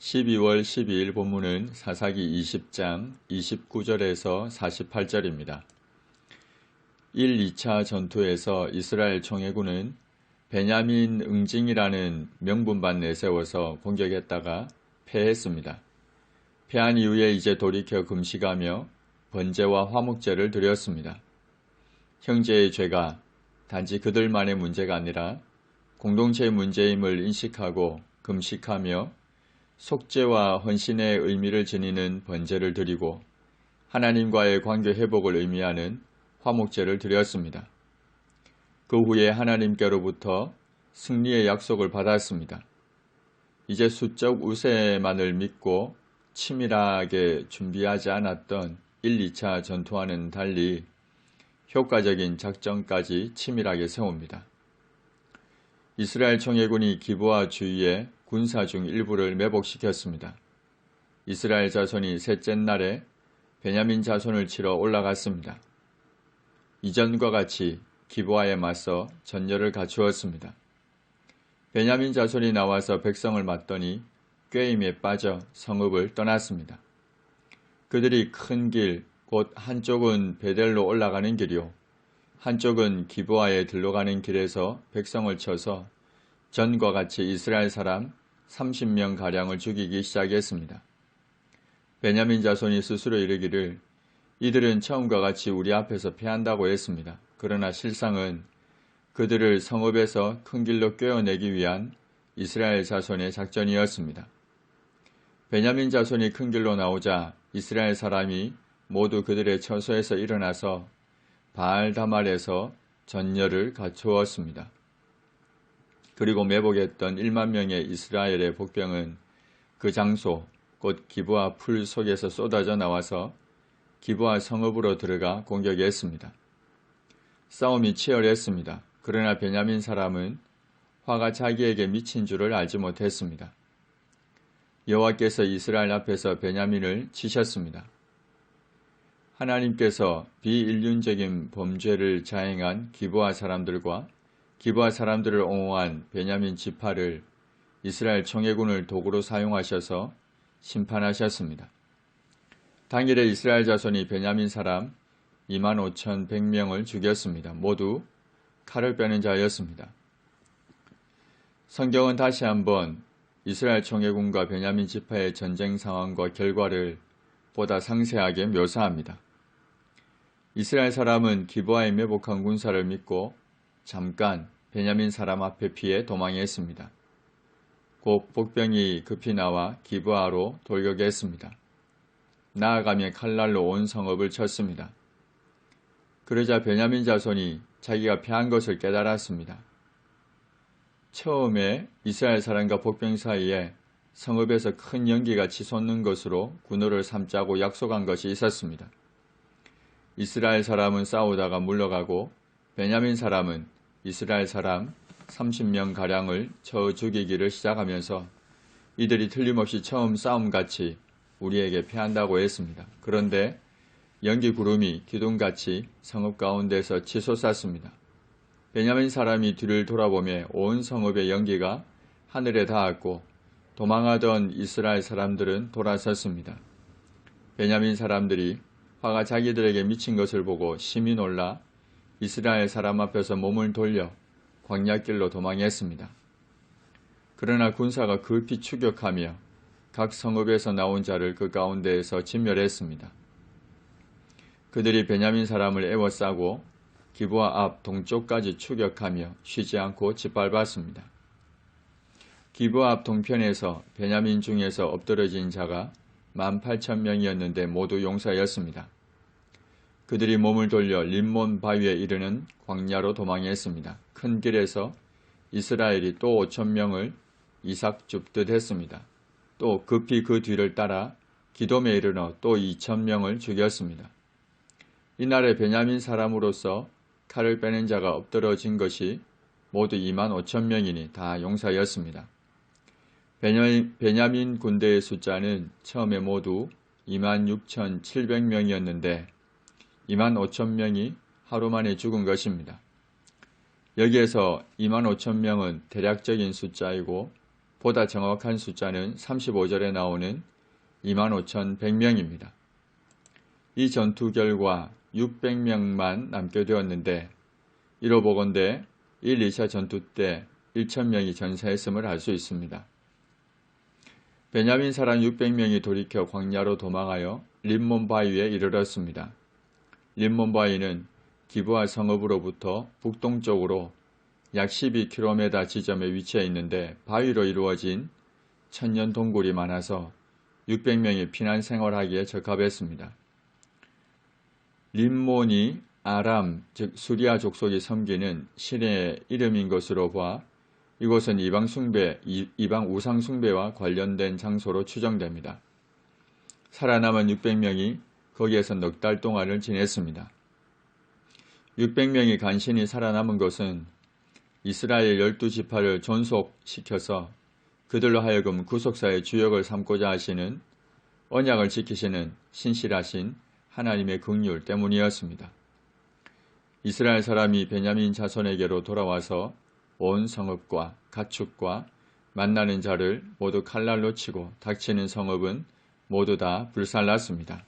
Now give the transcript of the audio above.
12월 12일 본문은 사사기 20장 29절에서 48절입니다. 1, 2차 전투에서 이스라엘 총회군은 베냐민 응징이라는 명분만 내세워서 공격했다가 패했습니다. 패한 이후에 이제 돌이켜 금식하며 번제와 화목제를 드렸습니다. 형제의 죄가 단지 그들만의 문제가 아니라 공동체의 문제임을 인식하고 금식하며 속죄와 헌신의 의미를 지니는 번제를 드리고 하나님과의 관계 회복을 의미하는 화목제를 드렸습니다. 그 후에 하나님께로부터 승리의 약속을 받았습니다. 이제 수적 우세만을 믿고 치밀하게 준비하지 않았던 1, 2차 전투와는 달리 효과적인 작전까지 치밀하게 세웁니다. 이스라엘 총회군이 기브아 주위에 군사 중 일부를 매복시켰습니다. 이스라엘 자손이 셋째 날에 베냐민 자손을 치러 올라갔습니다. 이전과 같이 기브아에 맞서 전열을 갖추었습니다. 베냐민 자손이 나와서 백성을 맞더니 꾀임에 빠져 성읍을 떠났습니다. 그들이 큰 길, 곧 한쪽은 베델로 올라가는 길이요 한쪽은 기브아에 들러가는 길에서 백성을 쳐서 전과 같이 이스라엘 사람 30명가량을 죽이기 시작했습니다. 베냐민 자손이 스스로 이르기를 이들은 처음과 같이 우리 앞에서 패한다고 했습니다. 그러나 실상은 그들을 성읍에서 큰 길로 꿰어내기 위한 이스라엘 자손의 작전이었습니다. 베냐민 자손이 큰 길로 나오자 이스라엘 사람이 모두 그들의 처소에서 일어나서 바알다말에서 전열을 갖추었습니다. 그리고 매복했던 1만 명의 이스라엘의 복병은 그 장소, 곧 기브아 풀 속에서 쏟아져 나와서 기브아 성읍으로 들어가 공격했습니다. 싸움이 치열했습니다. 그러나 베냐민 사람은 화가 자기에게 미친 줄을 알지 못했습니다. 여호와께서 이스라엘 앞에서 베냐민을 치셨습니다. 하나님께서 비인륜적인 범죄를 자행한 기브아 사람들과 기브아 사람들을 옹호한 베냐민 지파를 이스라엘 총회군을 도구로 사용하셔서 심판하셨습니다. 당일에 이스라엘 자손이 베냐민 사람 25,100명을 죽였습니다. 모두 칼을 빼는 자였습니다. 성경은 다시 한번 이스라엘 총회군과 베냐민 지파의 전쟁 상황과 결과를 보다 상세하게 묘사합니다. 이스라엘 사람은 기브아의 매복한 군사를 믿고 잠깐 베냐민 사람 앞에 피해 도망했습니다. 곧 복병이 급히 나와 기브아로 돌격했습니다. 나아가며 칼날로 온 성읍을 쳤습니다. 그러자 베냐민 자손이 자기가 패한 것을 깨달았습니다. 처음에 이스라엘 사람과 복병 사이에 성읍에서 큰 연기가 치솟는 것으로 군호를 삼자고 약속한 것이 있었습니다. 이스라엘 사람은 싸우다가 물러가고 베냐민 사람은 이스라엘 사람 30명가량을 쳐 죽이기를 시작하면서 이들이 틀림없이 처음 싸움같이 우리에게 패한다고 했습니다. 그런데 연기 구름이 기둥같이 성읍 가운데서 치솟았습니다. 베냐민 사람이 뒤를 돌아보며 온 성읍의 연기가 하늘에 닿았고 도망하던 이스라엘 사람들은 돌아섰습니다. 베냐민 사람들이 화가 자기들에게 미친 것을 보고 심히 놀라 이스라엘 사람 앞에서 몸을 돌려 광야길로 도망했습니다. 그러나 군사가 급히 추격하며 각 성읍에서 나온 자를 그 가운데에서 진멸했습니다. 그들이 베냐민 사람을 에워싸고 기브아 앞 동쪽까지 추격하며 쉬지 않고 짓밟았습니다. 기브아 앞 동편에서 베냐민 중에서 엎드러진 자가 18,000명이었는데 모두 용사였습니다. 그들이 몸을 돌려 림몬 바위에 이르는 광야로 도망했습니다. 큰 길에서 이스라엘이 또 5,000명을 이삭 줍듯 했습니다. 또 급히 그 뒤를 따라 기돔에 이르러 또 2,000명을 죽였습니다. 이날에 베냐민 사람으로서 칼을 빼는 자가 엎드러진 것이 모두 25,000명이니 다 용사였습니다. 베냐민 군대의 숫자는 처음에 모두 26,700명이었는데 25,000명이 하루 만에 죽은 것입니다. 여기에서 25,000명은 대략적인 숫자이고 보다 정확한 숫자는 35절에 나오는 25,100명입니다. 이 전투 결과 600명만 남게 되었는데 이로 보건대 1, 2차 전투 때 1,000명이 전사했음을 알 수 있습니다. 베냐민 사람 600명이 돌이켜 광야로 도망하여 림몬 바위에 이르렀습니다. 림몬 바위는 기브아 성읍으로부터 북동쪽으로 약 12km 지점에 위치해 있는데 바위로 이루어진 천년 동굴이 많아서 600명이 피난 생활하기에 적합했습니다. 림몬이 아람, 즉 수리아 족속이 섬기는 신의 이름인 것으로 봐 이곳은 이방 우상 숭배와 관련된 장소로 추정됩니다. 살아남은 600명이 거기에서 넉 달 동안을 지냈습니다. 600명이 간신히 살아남은 것은 이스라엘 12지파를 존속시켜서 그들로 하여금 구속사의 주역을 삼고자 하시는 언약을 지키시는 신실하신 하나님의 긍휼 때문이었습니다. 이스라엘 사람이 베냐민 자손에게로 돌아와서 온 성읍과 가축과 만나는 자를 모두 칼날로 치고 닥치는 성읍은 모두 다 불살랐습니다.